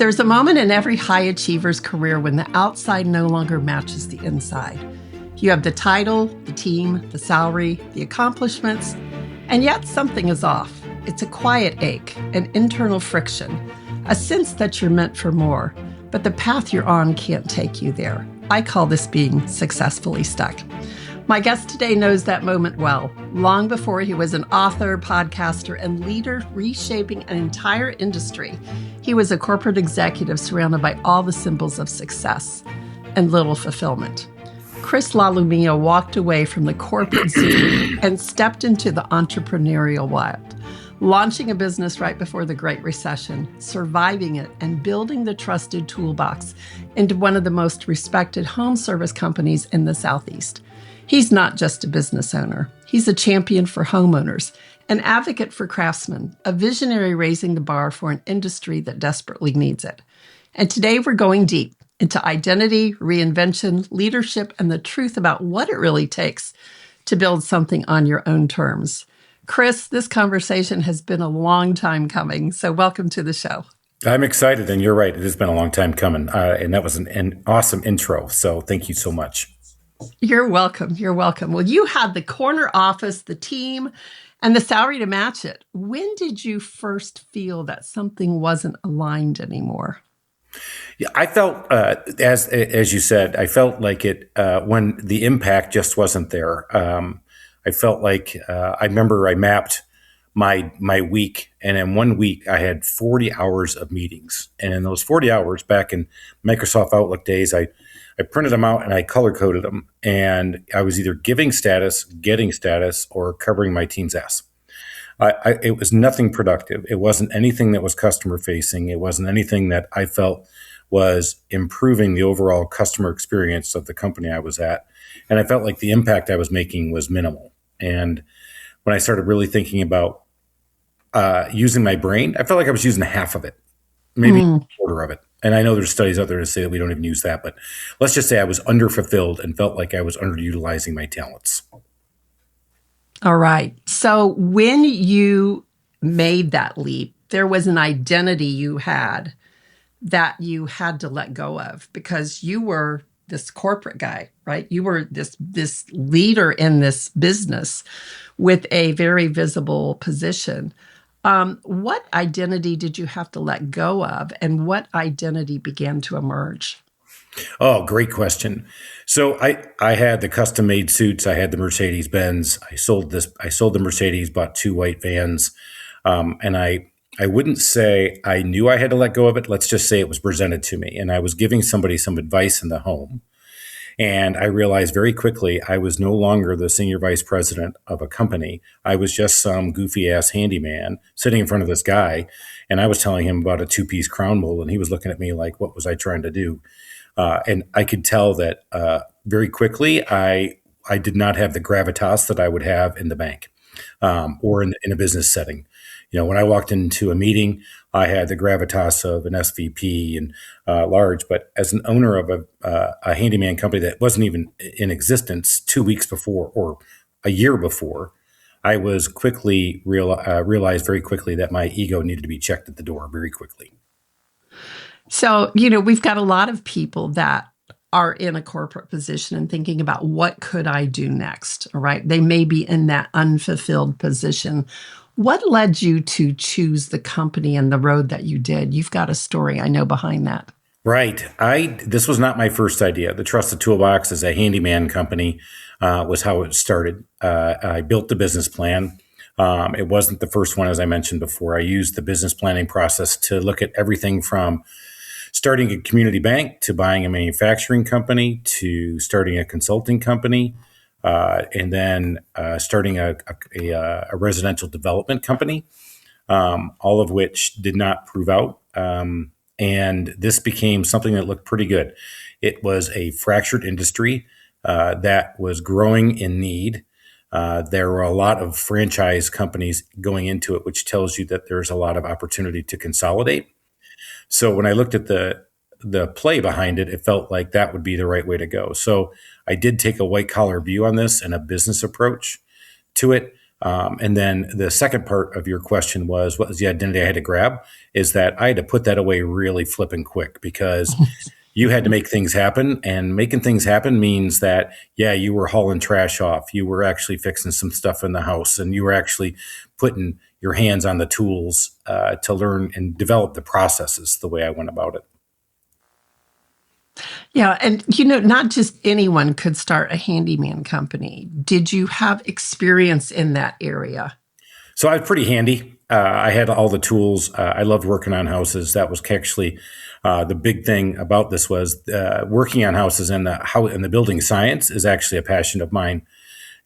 There's a moment in every high achiever's career when the outside no longer matches the inside. You have the title, the team, the salary, the accomplishments, and yet something is off. It's a quiet ache, an internal friction, a sense that you're meant for more, but the path you're on can't take you there. I call this being successfully stuck. My guest today knows that moment well. Long before he was an author, podcaster, and leader reshaping an entire industry, he was a corporate executive surrounded by all the symbols of success and little fulfillment. Chris Lalomia walked away from the corporate scene and stepped into the entrepreneurial wild, launching a business right before the Great Recession, surviving it, and building the trusted toolbox into one of the most respected home service companies in the Southeast. He's not just a business owner. He's a champion for homeowners, an advocate for craftsmen, a visionary raising the bar for an industry that desperately needs it. And today we're going deep into identity, reinvention, leadership, and the truth about what it really takes to build something on your own terms. Chris, this conversation has been a long time coming, so welcome to the show. I'm excited, and you're right. It has been a long time coming, and that was an awesome intro, so thank you so much. You're welcome. You're welcome. Well, you had the corner office, the team, and the salary to match it. When did you first feel that something wasn't aligned anymore? Yeah, I felt, as you said, I felt like it when the impact just wasn't there. I felt like I remember I mapped my week, and in 1 week I had 40 hours of meetings. And in those 40 hours back in Microsoft Outlook days, I printed them out and I color coded them. And I was either giving status, getting status, or covering my team's ass. It was nothing productive. It wasn't anything that was customer facing. It wasn't anything that I felt was improving the overall customer experience of the company I was at. And I felt like the impact I was making was minimal. And when I started really thinking about using my brain, I felt like I was using half of it, maybe a quarter of it. And I know there's studies out there to say that we don't even use that, but let's just say I was underfulfilled and felt like I was underutilizing my talents. All right. So when you made that leap, there was an identity you had that you had to let go of because you were this corporate guy, right? You were this leader in this business with a very visible position. What identity did you have to let go of, and what identity began to emerge? Oh, great question. So I had the custom made suits. I had the Mercedes Benz. I sold the Mercedes, bought 2 white vans. And I wouldn't say I knew I had to let go of it. Let's just say it was presented to me and I was giving somebody some advice in the home. And I realized very quickly I was no longer the senior vice president of a company. I was just some goofy ass handyman sitting in front of this guy. And I was telling him about a 2-piece crown mold. And he was looking at me like, what was I trying to do? And I could tell that very quickly I did not have the gravitas that I would have in the bank or in a business setting. You know, when I walked into a meeting, I had the gravitas of an SVP and large. But as an owner of a handyman company that wasn't even in existence 2 weeks before or a year before, I was quickly realized very quickly that my ego needed to be checked at the door very quickly. So, we've got a lot of people that are in a corporate position and thinking about what could I do next, all right? They may be in that unfulfilled position. What led you to choose the company and the road that you did? You've got a story, I know, behind that. Right. This was not my first idea. The Trusted Toolbox as a handyman company was how it started. I built the business plan. It wasn't the first one, as I mentioned before. I used the business planning process to look at everything from starting a community bank to buying a manufacturing company to starting a consulting company, and then starting a residential development company, all of which did not prove out. And this became something that looked pretty good. It was a fractured industry that was growing in need. There were a lot of franchise companies going into it, which tells you that there's a lot of opportunity to consolidate. So when I looked at the play behind it, it felt like that would be the right way to go. So I did take a white collar view on this and a business approach to it. And then the second part of your question was, what was the identity I had to grab? Is that I had to put that away really flipping quick because you had to make things happen. And making things happen means that, yeah, you were hauling trash off. You were actually fixing some stuff in the house and you were actually putting your hands on the tools to learn and develop the processes the way I went about it. Yeah. And, not just anyone could start a handyman company. Did you have experience in that area? So I was pretty handy. I had all the tools. I loved working on houses. That was actually the big thing about this was working on houses and the building science is actually a passion of mine.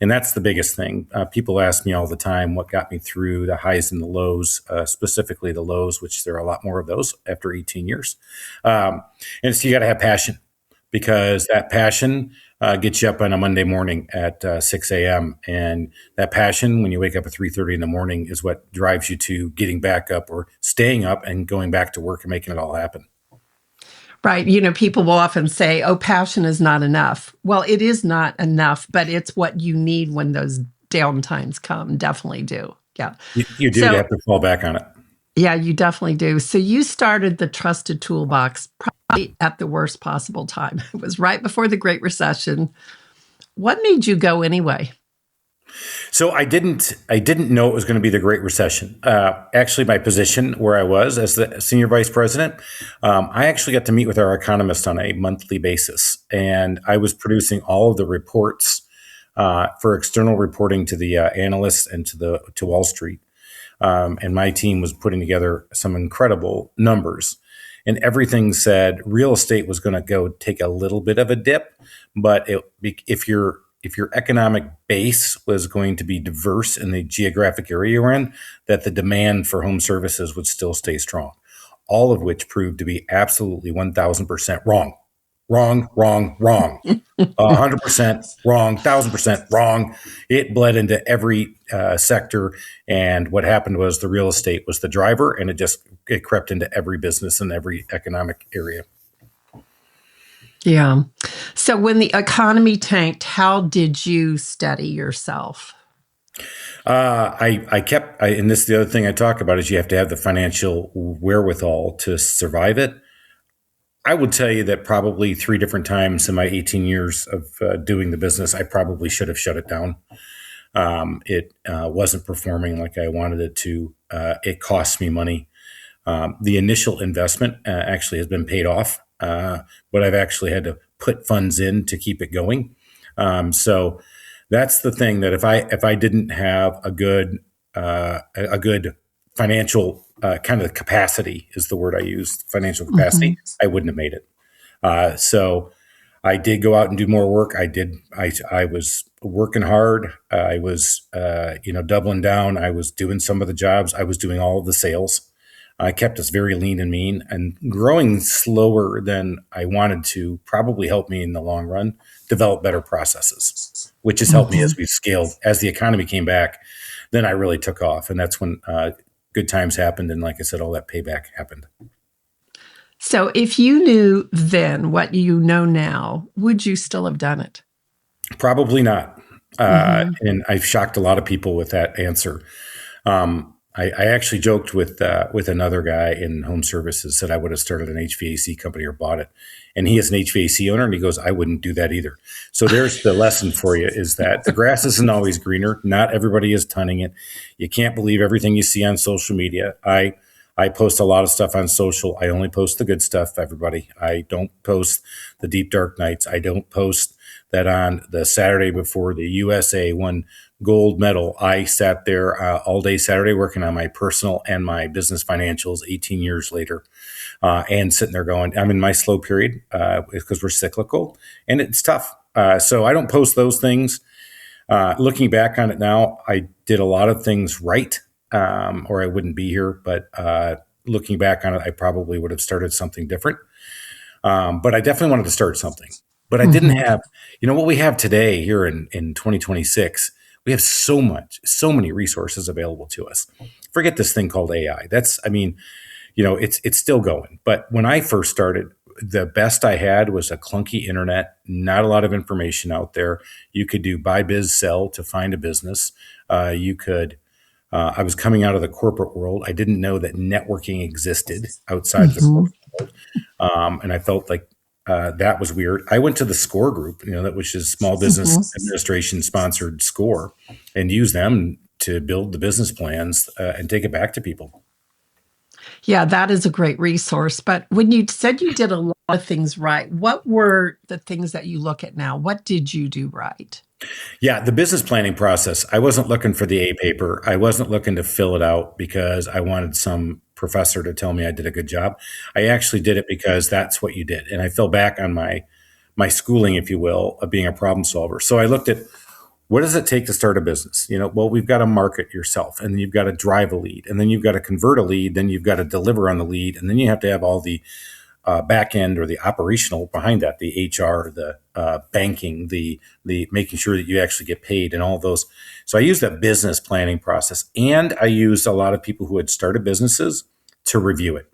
And that's the biggest thing. People ask me all the time what got me through the highs and the lows, specifically the lows, which there are a lot more of those after 18 years. And so you got to have passion because that passion gets you up on a Monday morning at 6 a.m. And that passion, when you wake up at 3:30 in the morning, is what drives you to getting back up or staying up and going back to work and making it all happen. Right. People will often say, oh, passion is not enough. Well, it is not enough, but it's what you need when those down times come. Definitely do. Yeah. You do. You have to fall back on it. Yeah, you definitely do. So you started the Trusted Toolbox probably at the worst possible time. It was right before the Great Recession. What made you go anyway? So I didn't know it was going to be the Great Recession. Actually, my position where I was as the senior vice president, I actually got to meet with our economist on a monthly basis, and I was producing all of the reports for external reporting to the analysts and to Wall Street. And my team was putting together some incredible numbers, and everything said real estate was going to go take a little bit of a dip, but if your economic base was going to be diverse in the geographic area you're in, that the demand for home services would still stay strong. All of which proved to be absolutely 1,000% wrong. Wrong, wrong, wrong. 100% wrong, 1,000% wrong. It bled into every sector. And what happened was the real estate was the driver, and it crept into every business and every economic area. Yeah. So when the economy tanked, how did you steady yourself? And this is the other thing I talk about is you have to have the financial wherewithal to survive it. I would tell you that probably 3 different times in my 18 years of doing the business, I probably should have shut it down. It wasn't performing like I wanted it to. It cost me money. The initial investment actually has been paid off, but I've actually had to put funds in to keep it going. So that's the thing that if I didn't have a good financial kind of capacity is the word I use, financial capacity, I wouldn't have made it. So I did go out and do more work. I was working hard. I was, doubling down. I was doing some of the jobs. I was doing all of the sales. I kept us very lean and mean, and growing slower than I wanted to probably helped me in the long run develop better processes, which has helped me as we've scaled. As the economy came back, then I really took off. And that's when good times happened. And like I said, all that payback happened. So if you knew then what you know now, would you still have done it? Probably not. And I've shocked a lot of people with that answer. I actually joked with another guy in home services, said I would have started an HVAC company or bought it. And he is an HVAC owner, and he goes, I wouldn't do that either. So there's the lesson for you is that the grass isn't always greener. Not everybody is tunning it. You can't believe everything you see on social media. I post a lot of stuff on social. I only post the good stuff, everybody. I don't post the deep, dark nights. I don't post that on the Saturday before the USA won gold medal. I sat there all day Saturday working on my personal and my business financials 18 years later and sitting there going, I'm in my slow period because we're cyclical and it's tough. So I don't post those things. Looking back on it now, I did a lot of things right. Or I wouldn't be here. But looking back on it, I probably would have started something different. But I definitely wanted to start something. But I didn't have, what we have today here in 2026, we have so many resources available to us. Forget this thing called AI. It's still going. But when I first started, the best I had was a clunky internet, not a lot of information out there. You could do buy, biz, sell to find a business. You could. I was coming out of the corporate world. I didn't know that networking existed outside of the Hmm. corporate world, and I felt like that was weird. I went to the SCORE group, that which is Small Business Hmm. Administration sponsored SCORE, and used them to build the business plans and take it back to people. Yeah, that is a great resource. But when you said you did a lot of things right, what were the things that you look at now? What did you do right? Yeah, the business planning process. I wasn't looking for the A paper. I wasn't looking to fill it out because I wanted some professor to tell me I did a good job. I actually did it because that's what you did, and I fell back on my schooling, if you will, of being a problem solver. So I looked at what does it take to start a business? Well, we've got to market yourself, and then you've got to drive a lead, and then you've got to convert a lead, then you've got to deliver on the lead, and then you have to have all the back end or the operational behind that, the HR, the banking, the making sure that you actually get paid, and all of those. So I used that business planning process, and I used a lot of people who had started businesses to review it.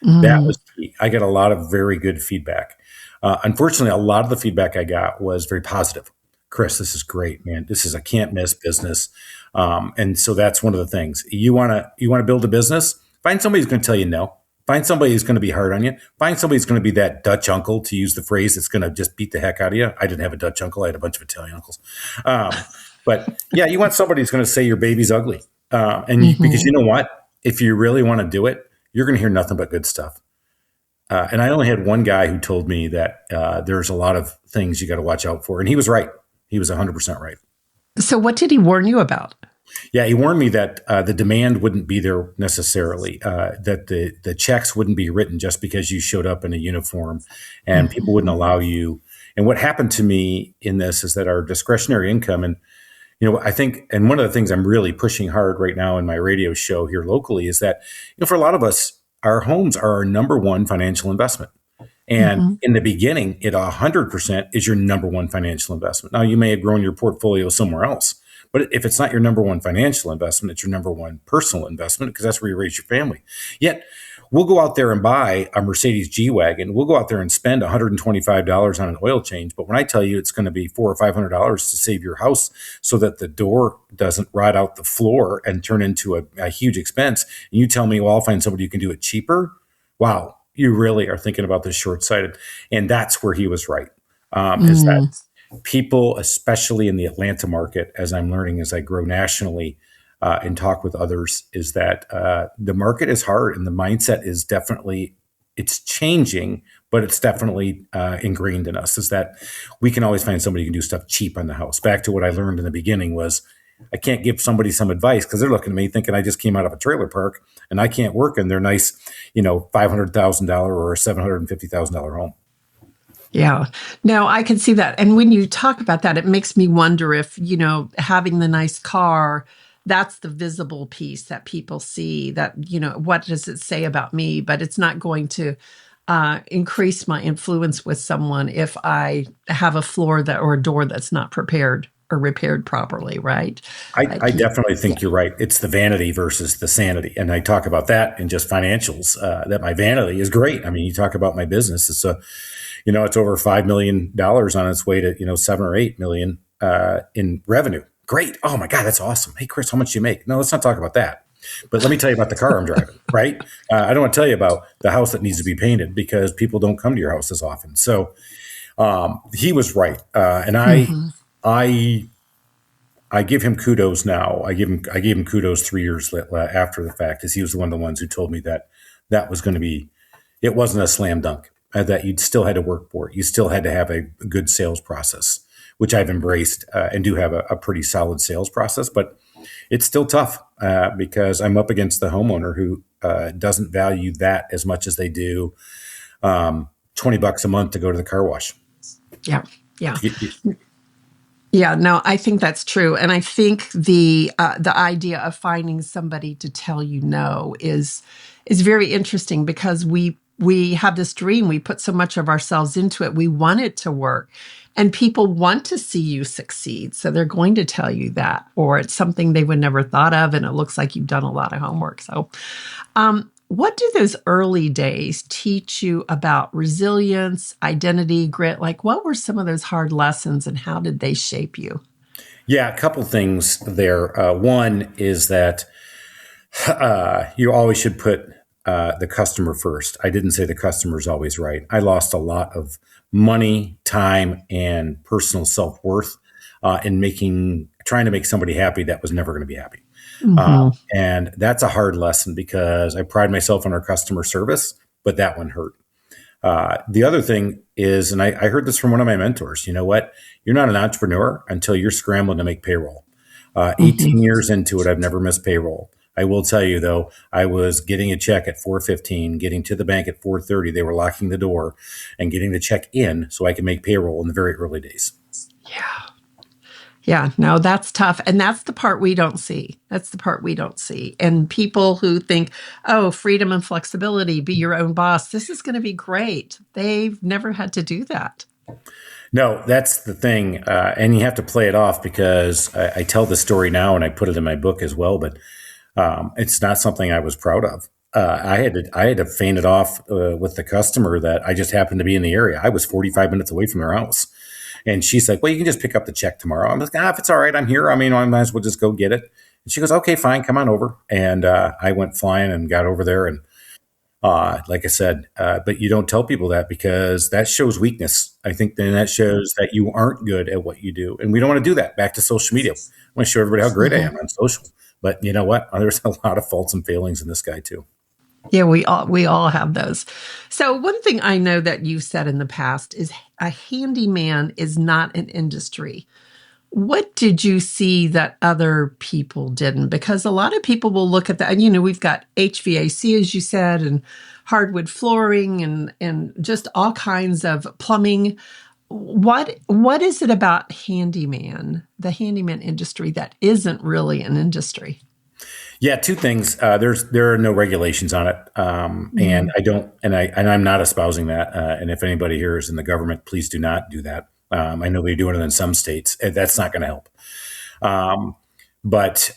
That Mm. was key. I got a lot of very good feedback. Unfortunately, a lot of the feedback I got was very positive. Chris, this is great, man. This is a can't miss business, and so that's one of the things you want to build a business. Find somebody who's going to tell you no. Find somebody who's going to be hard on you. Find somebody who's going to be that Dutch uncle, to use the phrase, that's going to just beat the heck out of you. I didn't have a Dutch uncle. I had a bunch of Italian uncles. But yeah, you want somebody who's going to say your baby's ugly. Because Hmm. you know what? If you really want to do it, you're going to hear nothing but good stuff. And I only had one guy who told me that there's a lot of things you got to watch out for. And he was right. He was 100% right. So, what did he warn you about? Yeah, he warned me that the demand wouldn't be there necessarily, that the checks wouldn't be written just because you showed up in a uniform, and people wouldn't Hmm. allow you. And what happened to me in this is that our discretionary income, and I think, and one of the things I'm really pushing hard right now in my radio show here locally is that, for a lot of us, our homes are our number one financial investment. And Hmm. in the beginning, it 100% is your number one financial investment. Now, you may have grown your portfolio somewhere else, but if it's not your number one financial investment, it's your number one personal investment, because that's where you raise your family. Yet, we'll go out there and buy a Mercedes G Wagon. We'll go out there and spend $125 on an oil change. But when I tell you it's going to be $400 or $500 to save your house so that the door doesn't rot out the floor and turn into a huge expense, and you tell me, well, I'll find somebody who can do it cheaper. Wow, you really are thinking about this short sighted. And that's where he was right. Is that Mm. people, especially in the Atlanta market, as I'm learning as I grow nationally and talk with others, is that the market is hard, and the mindset is definitely, it's changing, but it's definitely ingrained in us. Is that we can always find somebody who can do stuff cheap on the house. Back to what I learned in the beginning was, I can't give somebody some advice because they're looking at me thinking I just came out of a trailer park and I can't work in their nice, $500,000 or $750,000 home. Yeah. No, I can see that. And when you talk about that, it makes me wonder if, having the nice car, that's the visible piece that people see, that, what does it say about me? But it's not going to increase my influence with someone if I have a floor that or a door that's not prepared or repaired properly, right? I Like, definitely yeah. think you're right. It's the vanity versus the sanity. And I talk about that in just financials, that my vanity is great. I mean, you talk about my business. It's over $5 million on its way to, 7 or 8 million in revenue. Great. Oh my God, that's awesome. Hey, Chris, how much do you make? No, let's not talk about that. But let me tell you about the car I'm driving, right? I don't want to tell you about the house that needs to be painted because people don't come to your house as often. So he was right. And Hmm. I give him kudos now. I gave him kudos 3 years after the fact, as he was one of the ones who told me that that was going to be. It wasn't a slam dunk. That you still had to work for it. You still had to have a good sales process, which I've embraced and do have a pretty solid sales process. But it's still tough because I'm up against the homeowner who doesn't value that as much as they do $20 a month to go to the car wash. Yeah. Yeah. You- you- Yeah, no, I think that's true, and I think the idea of finding somebody to tell you no is very interesting because we have this dream. We put so much of ourselves into it. We want it to work, and people want to see you succeed, so they're going to tell you that, or it's something they would never thought of, and it looks like you've done a lot of homework. So, what do those early days teach you about resilience, identity, grit? Like, what were some of those hard lessons and how did they shape you? Yeah, a couple things there. One is that you always should put the customer first. I didn't say the customer's always right. I lost a lot of money, time, and personal self worth in trying to make somebody happy that was never going to be happy. Uh, Hmm. and that's a hard lesson because I pride myself on our customer service, but that one hurt. The other thing is, and I heard this from one of my mentors, you know what? You're not an entrepreneur until you're scrambling to make payroll. Hmm. 18 years into it, I've never missed payroll. I will tell you though, I was getting a check at 4:15, getting to the bank at 4:30. They were locking the door and getting the check in so I could make payroll in the very early days. Yeah. Yeah, no, that's tough. And that's the part we don't see. That's the part we don't see. And people who think, oh, freedom and flexibility, be your own boss, this is going to be great. They've never had to do that. No, that's the thing. And you have to play it off because I tell the story now and I put it in my book as well, but it's not something I was proud of. I had to feign it off with the customer that I just happened to be in the area. I was 45 minutes away from their house. And she's like, well, you can just pick up the check tomorrow. I'm like, if it's all right, I'm here. I mean, I might as well just go get it. And she goes, okay, fine, come on over. And I went flying and got over there. And like I said, but you don't tell people that because that shows weakness. I think then that shows that you aren't good at what you do. And we don't want to do that. Back to social media. I want to show everybody how great I am on social. But you know what? There's a lot of faults and failings in this guy too. Yeah, we all have those. So one thing I know that you've said in the past is a handyman is not an industry. What did you see that other people didn't? Because a lot of people will look at that. And, we've got HVAC, as you said, and hardwood flooring and just all kinds of plumbing. What is it about the handyman industry that isn't really an industry? Yeah, two things. There are no regulations on it, and Mhm. I don't, and I'm not espousing that. And if anybody here is in the government, please do not do that. I know they're doing it in some states. That's not going to help. Um, but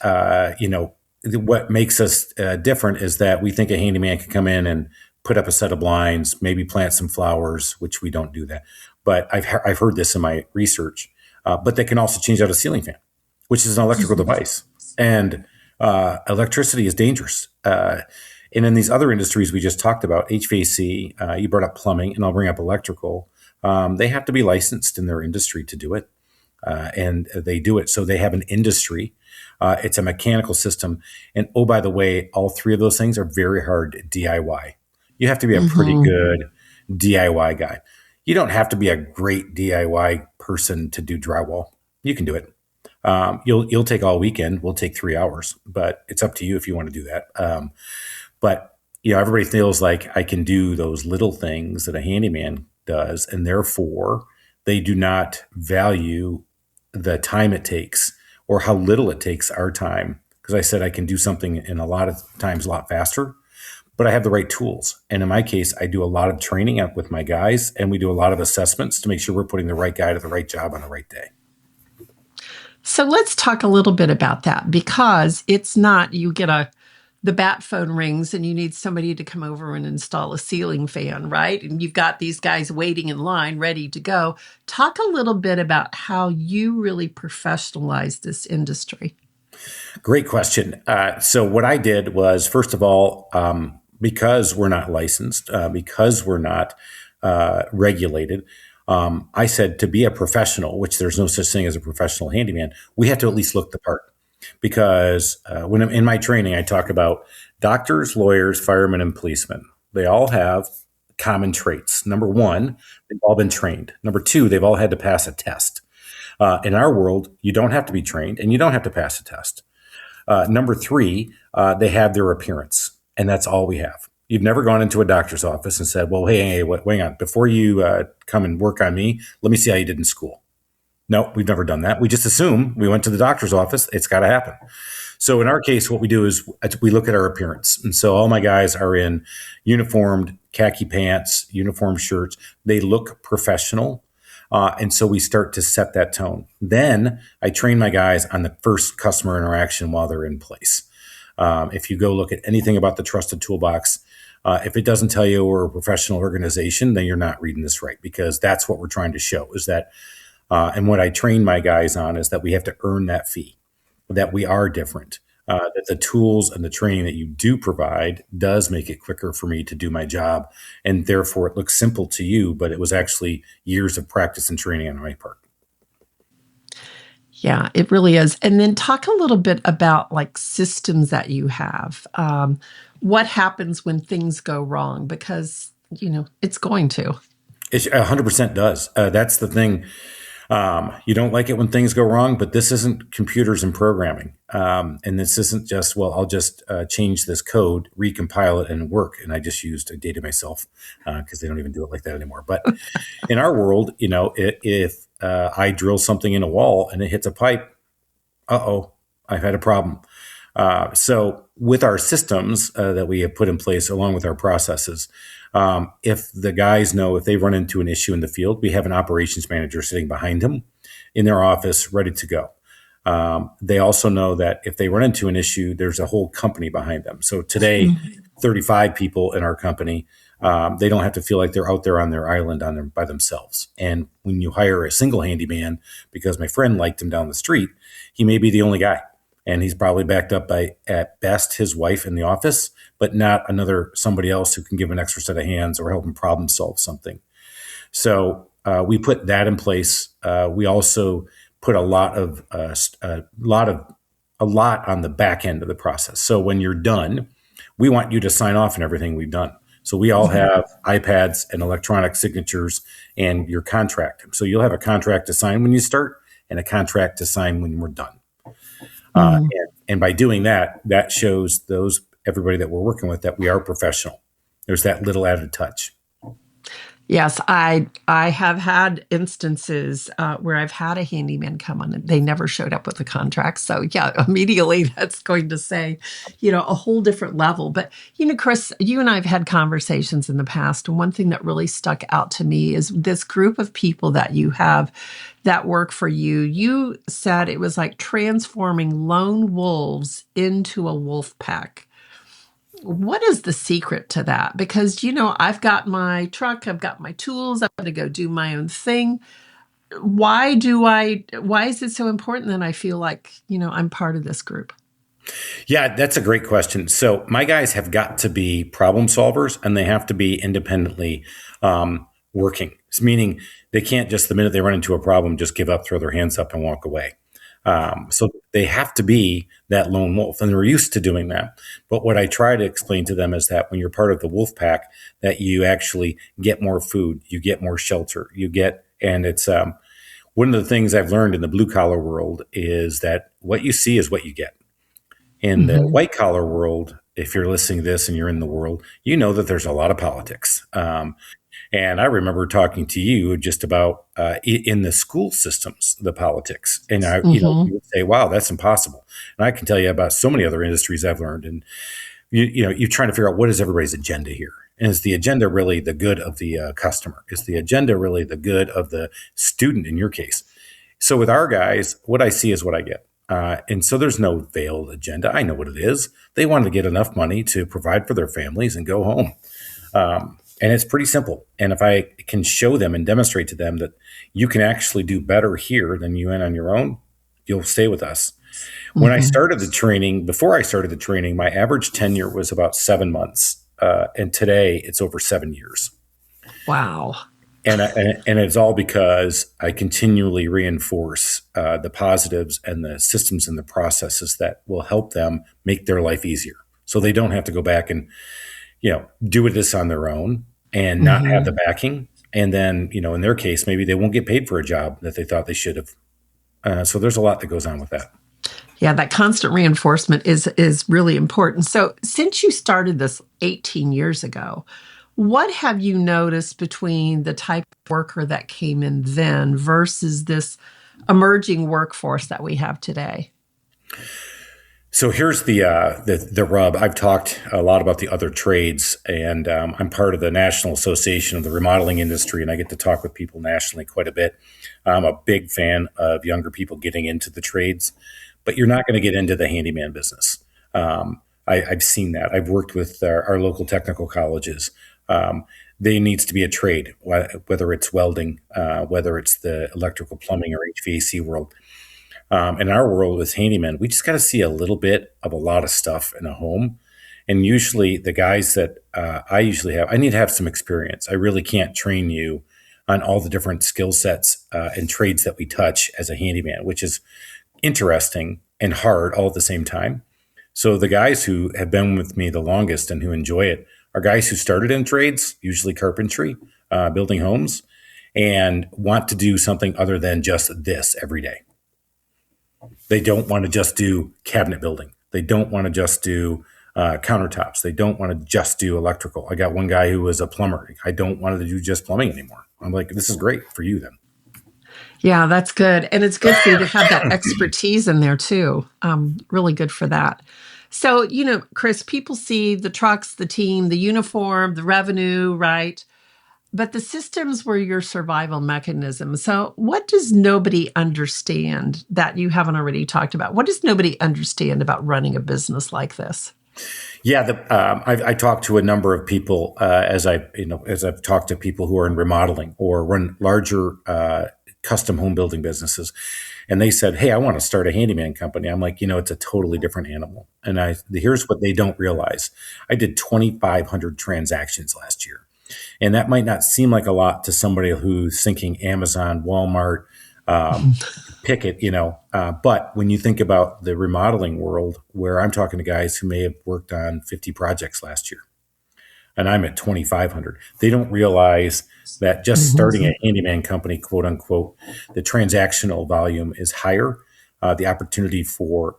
what makes us different is that we think a handyman can come in and put up a set of blinds, maybe plant some flowers, which we don't do that. But I've heard this in my research. But they can also change out a ceiling fan, which is an electrical Mhm. device, and electricity is dangerous. And in these other industries we just talked about, HVAC, you brought up plumbing, and I'll bring up electrical. They have to be licensed in their industry to do it and they do it. So they have an industry. It's a mechanical system. And oh, by the way, all three of those things are very hard DIY. You have to be a pretty Mhm. good DIY guy. You don't have to be a great DIY person to do drywall. You can do it. You'll take all weekend. We'll take 3 hours, but it's up to you if you want to do that. But everybody feels like I can do those little things that a handyman does, and therefore they do not value the time it takes or how little it takes our time. Because I said I can do something in a lot of times a lot faster, but I have the right tools. And in my case, I do a lot of training up with my guys, and we do a lot of assessments to make sure we're putting the right guy to the right job on the right day. So let's talk a little bit about that because it's not you get the bat phone rings and you need somebody to come over and install a ceiling fan, right? And you've got these guys waiting in line ready to go. Talk a little bit about how you really professionalize this industry. Great question. So what I did was, first of all, because we're not licensed, because we're not regulated, I said to be a professional, which there's no such thing as a professional handyman, we have to at least look the part. Because when I'm in my training, I talk about doctors, lawyers, firemen, and policemen. They all have common traits. Number one, they've all been trained. Number two, they've all had to pass a test. In our world, you don't have to be trained and you don't have to pass a test. Number three, they have their appearance, and that's all we have. You've never gone into a doctor's office and said, well, hey, wait on. Before you come and work on me, let me see how you did in school. No, we've never done that. We just assume we went to the doctor's office. It's got to happen. So in our case, what we do is we look at our appearance. And so all my guys are in uniformed khaki pants, uniform shirts. They look professional. And so we start to set that tone. Then I train my guys on the first customer interaction while they're in place. If you go look at anything about the Trusted Toolbox, if it doesn't tell you we're a professional organization, then you're not reading this right, because that's what we're trying to show is that And what I train my guys on is that we have to earn that fee, that we are different, that the tools and the training that you do provide does make it quicker for me to do my job. And therefore, it looks simple to you, but it was actually years of practice and training on my part. Yeah, it really is. And then talk a little bit about like systems that you have. What happens when things go wrong? Because, it's going to. It 100% does. That's the thing. You don't like it when things go wrong, but this isn't computers and programming. And this isn't just, well, I'll just change this code, recompile it, and work. And I just dated myself because they don't even do it like that anymore. But in our world, if I drill something in a wall and it hits a pipe, I've had a problem. So with our systems that we have put in place along with our processes, if the guys know if they run into an issue in the field, we have an operations manager sitting behind them in their office ready to go. They also know that if they run into an issue, there's a whole company behind them. So today, 35 people in our company, they don't have to feel like they're out there on their island by themselves. And when you hire a single handyman, because my friend liked him down the street, he may be the only guy. And he's probably backed up by, at best, his wife in the office, but not somebody else who can give an extra set of hands or help him problem solve something. So we put that in place. We also put a lot on the back end of the process. So when you're done, we want you to sign off on everything we've done. So we all have iPads and electronic signatures and your contract. So you'll have a contract to sign when you start and a contract to sign when we're done. And by doing that, that shows everybody that we're working with that we are professional. There's that little added touch. Yes, I have had instances where I've had a handyman come on and they never showed up with a contract. So yeah, immediately that's going to say, a whole different level. But, Chris, you and I have had conversations in the past. And one thing that really stuck out to me is this group of people that you have that work for you. You said it was like transforming lone wolves into a wolf pack. What is the secret to that? Because, I've got my truck, I've got my tools, I'm going to go do my own thing. Why is it so important that I feel like, I'm part of this group? Yeah, that's a great question. So my guys have got to be problem solvers and they have to be independently working. It's meaning they can't just the minute they run into a problem, just give up, throw their hands up and walk away. So they have to be that lone wolf, and they're used to doing that. But what I try to explain to them is that when you're part of the wolf pack, that you actually get more food, you get more shelter, and it's one of the things I've learned in the blue collar world is that what you see is what you get. In the white collar world, if you're listening to this and you're in the world, you know that there's a lot of politics. And I remember talking to you just about in the school systems, the politics, and you would say, "Wow, that's impossible." And I can tell you about so many other industries I've learned, and you're trying to figure out what is everybody's agenda here, and is the agenda really the good of the customer? Is the agenda really the good of the student in your case? So with our guys, what I see is what I get. And so there's no veiled agenda. I know what it is. They want to get enough money to provide for their families and go home. And it's pretty simple. And if I can show them and demonstrate to them that you can actually do better here than you can on your own, you'll stay with us. When I started the training, before I started the training, my average tenure was about 7 months. And today it's over 7 years. Wow. And it's all because I continually reinforce the positives and the systems and the processes that will help them make their life easier. So they don't have to go back and do this on their own and not have the backing. And then, in their case, maybe they won't get paid for a job that they thought they should have. So there's a lot that goes on with that. Yeah, that constant reinforcement is really important. So since you started this 18 years ago, what have you noticed between the type of worker that came in then versus this emerging workforce that we have today? So here's the rub. I've talked a lot about the other trades, and I'm part of the National Association of the Remodeling Industry, and I get to talk with people nationally quite a bit. I'm a big fan of younger people getting into the trades, but you're not going to get into the handyman business. I've seen that. I've worked with our local technical colleges. there needs to be a trade, whether it's welding, whether it's the electrical, plumbing, or HVAC world. In our world as handyman, we just got to see a little bit of a lot of stuff in a home. And usually the guys that I usually have, I need to have some experience. I really can't train you on all the different skill sets and trades that we touch as a handyman, which is interesting and hard all at the same time. So the guys who have been with me the longest and who enjoy it are guys who started in trades, usually carpentry, building homes, and want to do something other than just this every day. They don't want to just do cabinet building. They don't want to just do countertops. They don't want to just do electrical. I got one guy who was a plumber. I don't want to do just plumbing anymore. I'm like, this is great for you then. Yeah, that's good. And it's good for you to have that expertise in there too. Really good for that. So, Chris, people see the trucks, the team, the uniform, the revenue, right? But the systems were your survival mechanism. So what does nobody understand that you haven't already talked about? What does nobody understand about running a business like this? Yeah, I talked to a number of people as I've talked to people who are in remodeling or run larger custom home building businesses, and they said, "Hey, I want to start a handyman company." I'm like, it's a totally different animal. And here's what they don't realize: I did 2,500 transactions last year, and that might not seem like a lot to somebody who's thinking Amazon, Walmart, Picket, but when you think about the remodeling world, where I'm talking to guys who may have worked on 50 projects last year, and I'm at 2,500, they don't realize that just starting a handyman company, quote unquote, the transactional volume is higher. The opportunity for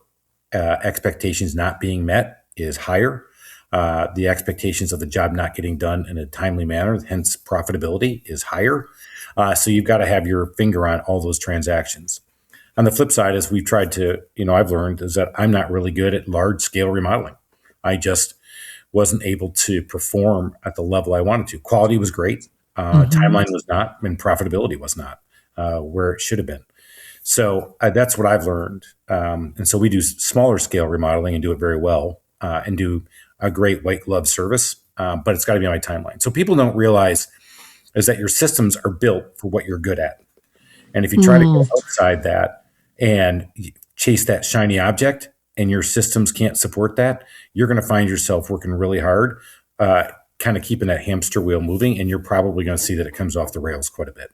expectations not being met is higher. The expectations of the job not getting done in a timely manner, hence profitability, is higher. So you've got to have your finger on all those transactions. On the flip side, as we've tried to, I've learned is that I'm not really good at large scale remodeling. I just wasn't able to perform at the level I wanted to. Quality was great. Timeline was not, and profitability was not where it should have been. So that's what I've learned. And so we do smaller scale remodeling and do it very well and do a great white glove service, but it's got to be on my timeline. So people don't realize is that your systems are built for what you're good at. And if you try to go outside that and chase that shiny object and your systems can't support that, you're going to find yourself working really hard, kind of keeping that hamster wheel moving, and you're probably going to see that it comes off the rails quite a bit.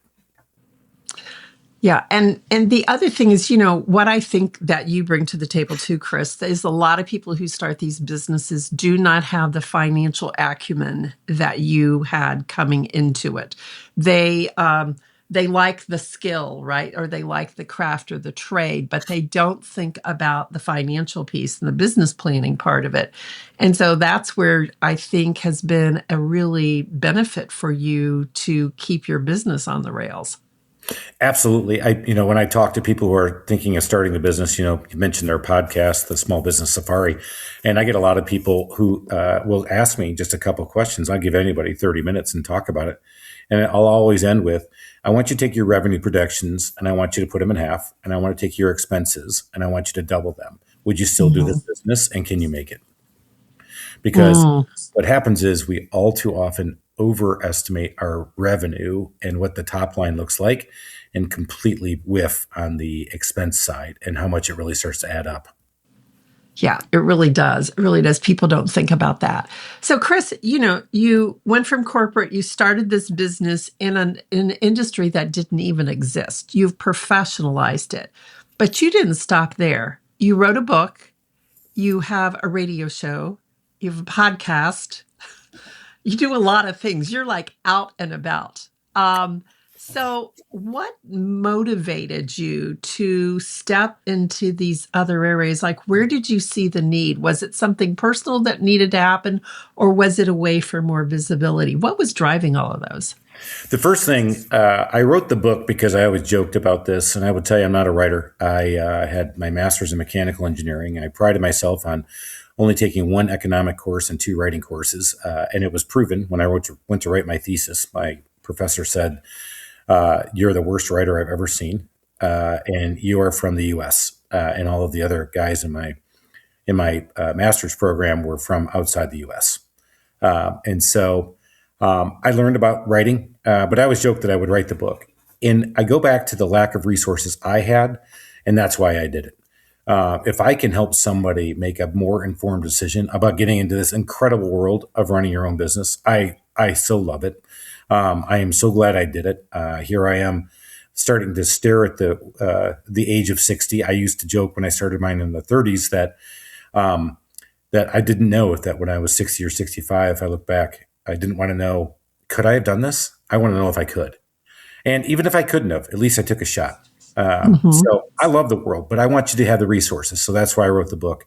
Yeah. And the other thing is, what I think that you bring to the table too, Chris, is a lot of people who start these businesses do not have the financial acumen that you had coming into it. They like the skill, right? Or they like the craft or the trade, but they don't think about the financial piece and the business planning part of it. And so that's where I think has been a really benefit for you to keep your business on the rails. Absolutely. When I talk to people who are thinking of starting the business, you mentioned their podcast, the Small Business Safari, and I get a lot of people who will ask me just a couple of questions. I'll give anybody 30 minutes and talk about it. And I'll always end with, I want you to take your revenue projections and I want you to put them in half, and I want to take your expenses and I want you to double them. Would you still do this business, and can you make it? Because what happens is we all too often overestimate our revenue and what the top line looks like and completely whiff on the expense side and how much it really starts to add up. Yeah, it really does. It really does. People don't think about that. So, Chris, you went from corporate, you started this business in an industry that didn't even exist. You've professionalized it, but you didn't stop there. You wrote a book, you have a radio show, you have a podcast. You do a lot of things. You're like out and about. So what motivated you to step into these other areas? Like, where did you see the need? Was it something personal that needed to happen, or was it a way for more visibility? What was driving all of those? The first thing, I wrote the book because I always joked about this, and I would tell you I'm not a writer. I had my master's in mechanical engineering. I prided myself on only taking one economic course and 2 writing courses. And it was proven when I went to write my thesis. My professor said, you're the worst writer I've ever seen. And you are from the US. And all of the other guys in my master's program were from outside the US. And so I learned about writing, but I always joked that I would write the book. And I go back to the lack of resources I had, and that's why I did it. If I can help somebody make a more informed decision about getting into this incredible world of running your own business, I so love it. I am so glad I did it. Here I am starting to stare at the age of 60. I used to joke when I started mine in the 30s um, that I didn't know if that when I was 60 or 65, if I look back, I didn't want to know, could I have done this? I want to know if I could. And even if I couldn't have, at least I took a shot. Hmm. So I love the world, but I want you to have the resources. So that's why I wrote the book.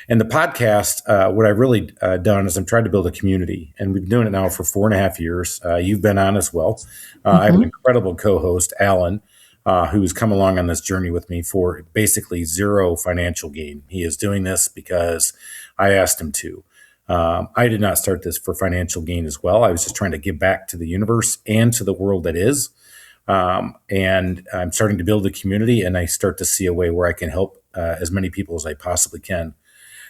And the podcast, what I've really done is I'm trying to build a community, and we've been doing it now for 4.5 years. You've been on as well. I have an Hmm. incredible co-host, Alan, who's come along on this journey with me for basically zero financial gain. He is doing this because I asked him to. I did not start this for financial gain as well. I was just trying to give back to the universe and to the world that is. And I'm starting to build a community, and I start to see a way where I can help as many people as I possibly can.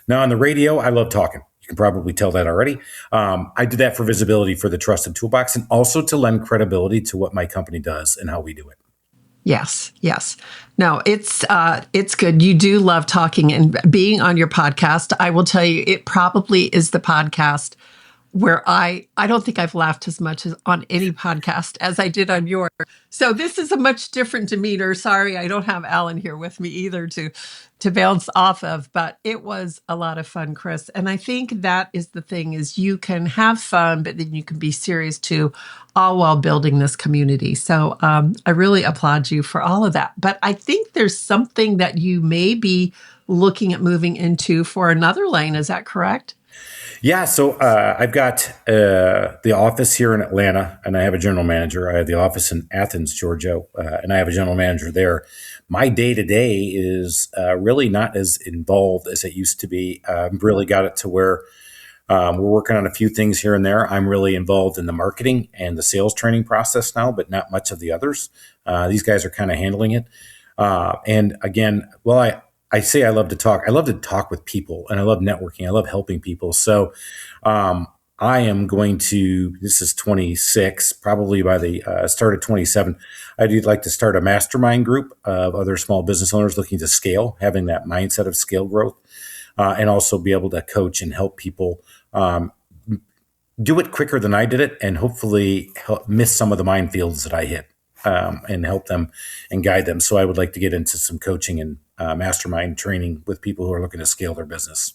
Now, on the radio, I love talking. You can probably tell that already. I did that for visibility for the Trusted Toolbox and also to lend credibility to what my company does and how we do it. Yes, yes. No, it's good. You do love talking and being on your podcast. I will tell you, it probably is the podcast where I don't think I've laughed as much as on any podcast as I did on yours. So this is a much different demeanor. Sorry, I don't have Alan here with me either to bounce off of, but it was a lot of fun, Chris. And I think that is the thing is you can have fun, but then you can be serious too, all while building this community. So I really applaud you for all of that. But I think there's something that you may be looking at moving into for another lane. Is that correct? Yeah, so I've got the office here in Atlanta, and I have a general manager. I have the office in Athens, Georgia, and I have a general manager there. My day to day is really not as involved as it used to be. I've really got it to where we're working on a few things here and there. I'm really involved in the marketing and the sales training process now, but not much of the others. These guys are kind of handling it. And again, well, I say I love to talk. I love to talk with people, and I love networking. I love helping people. So I am going to, this is 26, probably by the start of 27, I'd like to start a mastermind group of other small business owners looking to scale, having that mindset of scale growth, and also be able to coach and help people do it quicker than I did it, and hopefully help miss some of the minefields that I hit, and help them and guide them. So I would like to get into some coaching and mastermind training with people who are looking to scale their business.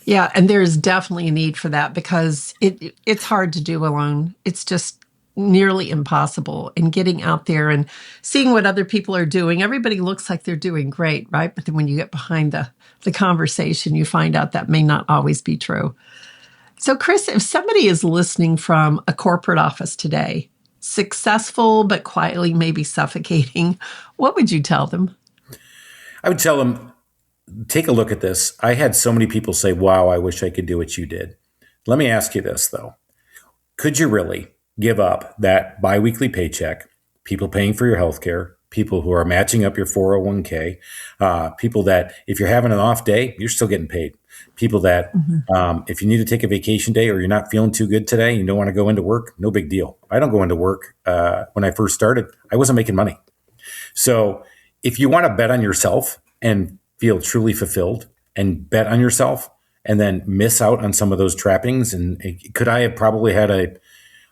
Yeah, and there's definitely a need for that because it's hard to do alone. It's just nearly impossible. And getting out there and seeing what other people are doing, everybody looks like they're doing great, right? But then when you get behind the conversation, you find out that may not always be true. So, Chris, if somebody is listening from a corporate office today, successful but quietly maybe suffocating, what would you tell them? I would tell them, take a look at this. I had so many people say, wow, I wish I could do what you did. Let me ask you this, though. Could you really give up that biweekly paycheck, people paying for your health care, people who are matching up your 401k, people that if you're having an off day, you're still getting paid, people that Mhm. if you need to take a vacation day or you're not feeling too good today, you don't want to go into work, no big deal. I don't go into work. When I first started, I wasn't making money. So if you want to bet on yourself and feel truly fulfilled and bet on yourself and then miss out on some of those trappings, and could I have probably had a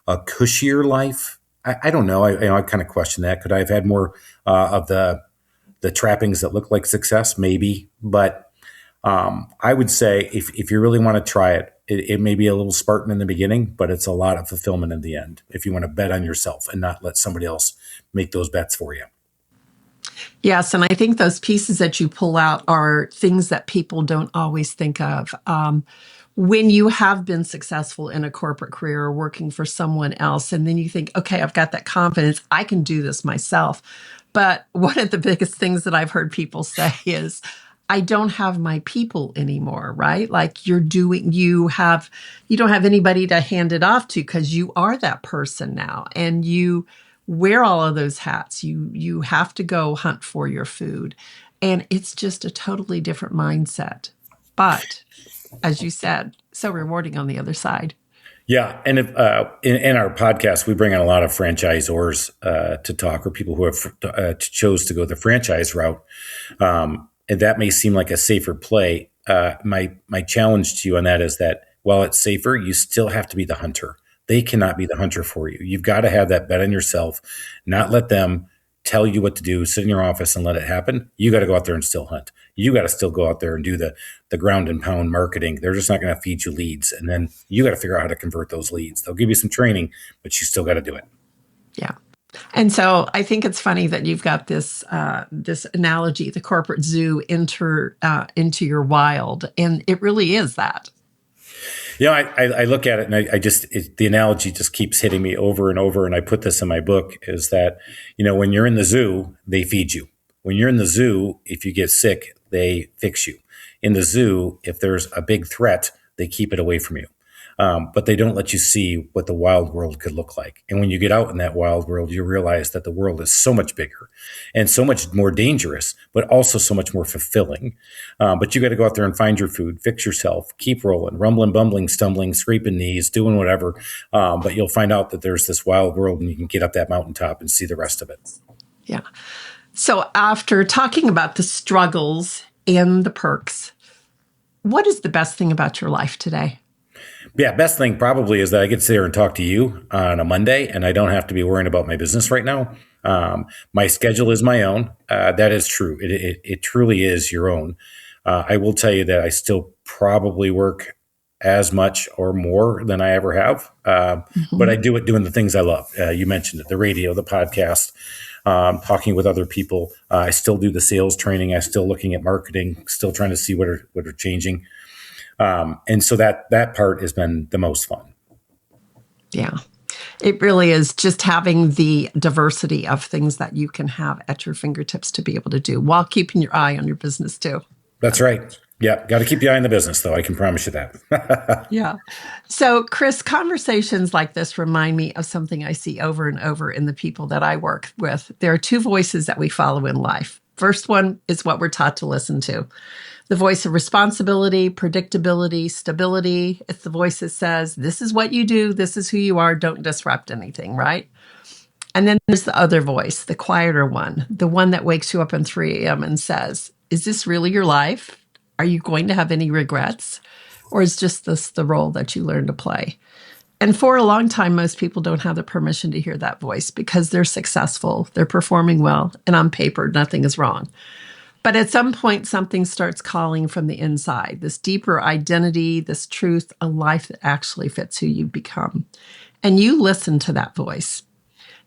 cushier life? I don't know. I kind of question that. Could I have had more of the trappings that look like success? Maybe, but I would say if you really want to try it, it may be a little Spartan in the beginning, but it's a lot of fulfillment in the end. If you want to bet on yourself and not let somebody else make those bets for you. Yes, and I think those pieces that you pull out are things that people don't always think of. When you have been successful in a corporate career or working for someone else, and then you think, okay, I've got that confidence, I can do this myself. But one of the biggest things that I've heard people say is, I don't have my people anymore, right? Like you don't have anybody to hand it off to because you are that person now and you wear all of those hats. You have to go hunt for your food. And it's just a totally different mindset. But as you said, so rewarding on the other side. Yeah, and if, in our podcast, we bring on a lot of franchisors to talk, or people who have chose to go the franchise route, and that may seem like a safer play. My challenge to you on that is that while it's safer, you still have to be the hunter. They cannot be the hunter for you. You've got to have that bet on yourself, not let them tell you what to do, sit in your office and let it happen. You got to go out there and still hunt. You got to still go out there and do the ground and pound marketing. They're just not going to feed you leads. And then you got to figure out how to convert those leads. They'll give you some training, but you still got to do it. Yeah. And so I think it's funny that you've got this this analogy, the corporate zoo into your wild. And it really is that. I look at it and the analogy just keeps hitting me over and over. And I put this in my book is that, when you're in the zoo, they feed you. When you're in the zoo, if you get sick, they fix you. In the zoo, if there's a big threat, they keep it away from you. But they don't let you see what the wild world could look like. And when you get out in that wild world, you realize that the world is so much bigger and so much more dangerous, but also so much more fulfilling. But you got to go out there and find your food, fix yourself, keep rolling, rumbling, bumbling, stumbling, scraping knees, doing whatever. But you'll find out that there's this wild world and you can get up that mountaintop and see the rest of it. Yeah. So after talking about the struggles and the perks, what is the best thing about your life today? Yeah, best thing probably is that I get to sit here and talk to you on a Monday, and I don't have to be worrying about my business right now. My schedule is my own. That is true. It truly is your own. I will tell you that I still probably work as much or more than I ever have, but I do it doing the things I love. You mentioned it, the radio, the podcast, talking with other people. I still do the sales training. I'm still looking at marketing, still trying to see what are changing. And so that part has been the most fun. Yeah, it really is just having the diversity of things that you can have at your fingertips to be able to do while keeping your eye on your business too. That's right. Yeah. Got to keep the eye on the business though. I can promise you that. Yeah. So Chris, conversations like this remind me of something I see over and over in the people that I work with. There are two voices that we follow in life. First one is what we're taught to listen to. The voice of responsibility, predictability, stability. It's the voice that says, this is what you do. This is who you are. Don't disrupt anything, right? And then there's the other voice, the quieter one, the one that wakes you up at 3 a.m. and says, is this really your life? Are you going to have any regrets? Or is just this the role that you learn to play? And for a long time, most people don't have the permission to hear that voice because they're successful, they're performing well, and on paper, nothing is wrong. But at some point, something starts calling from the inside, this deeper identity, this truth, a life that actually fits who you've become. And you listen to that voice.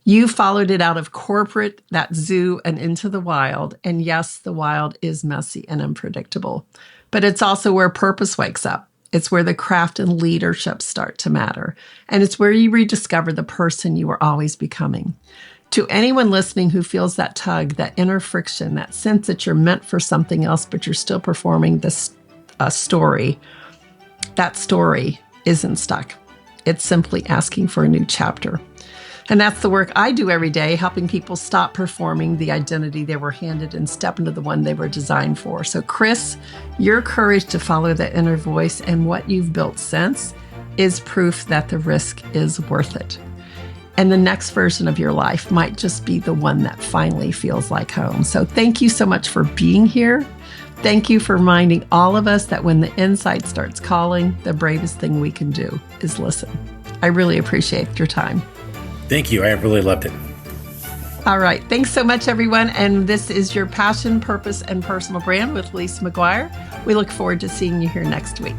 You followed it out of corporate, that zoo, and into the wild. And yes, the wild is messy and unpredictable, but it's also where purpose wakes up. It's where the craft and leadership start to matter. And it's where you rediscover the person you were always becoming. To anyone listening who feels that tug, that inner friction, that sense that you're meant for something else, but you're still performing this story, that story isn't stuck. It's simply asking for a new chapter. And that's the work I do every day, helping people stop performing the identity they were handed and step into the one they were designed for. So Chris, your courage to follow that inner voice and what you've built since is proof that the risk is worth it. And the next version of your life might just be the one that finally feels like home. So thank you so much for being here. Thank you for reminding all of us that when the inside starts calling, the bravest thing we can do is listen. I really appreciate your time. Thank you. I really loved it. All right. Thanks so much, everyone. And this is your Passion, Purpose, and Personal Brand with Lisa McGuire. We look forward to seeing you here next week.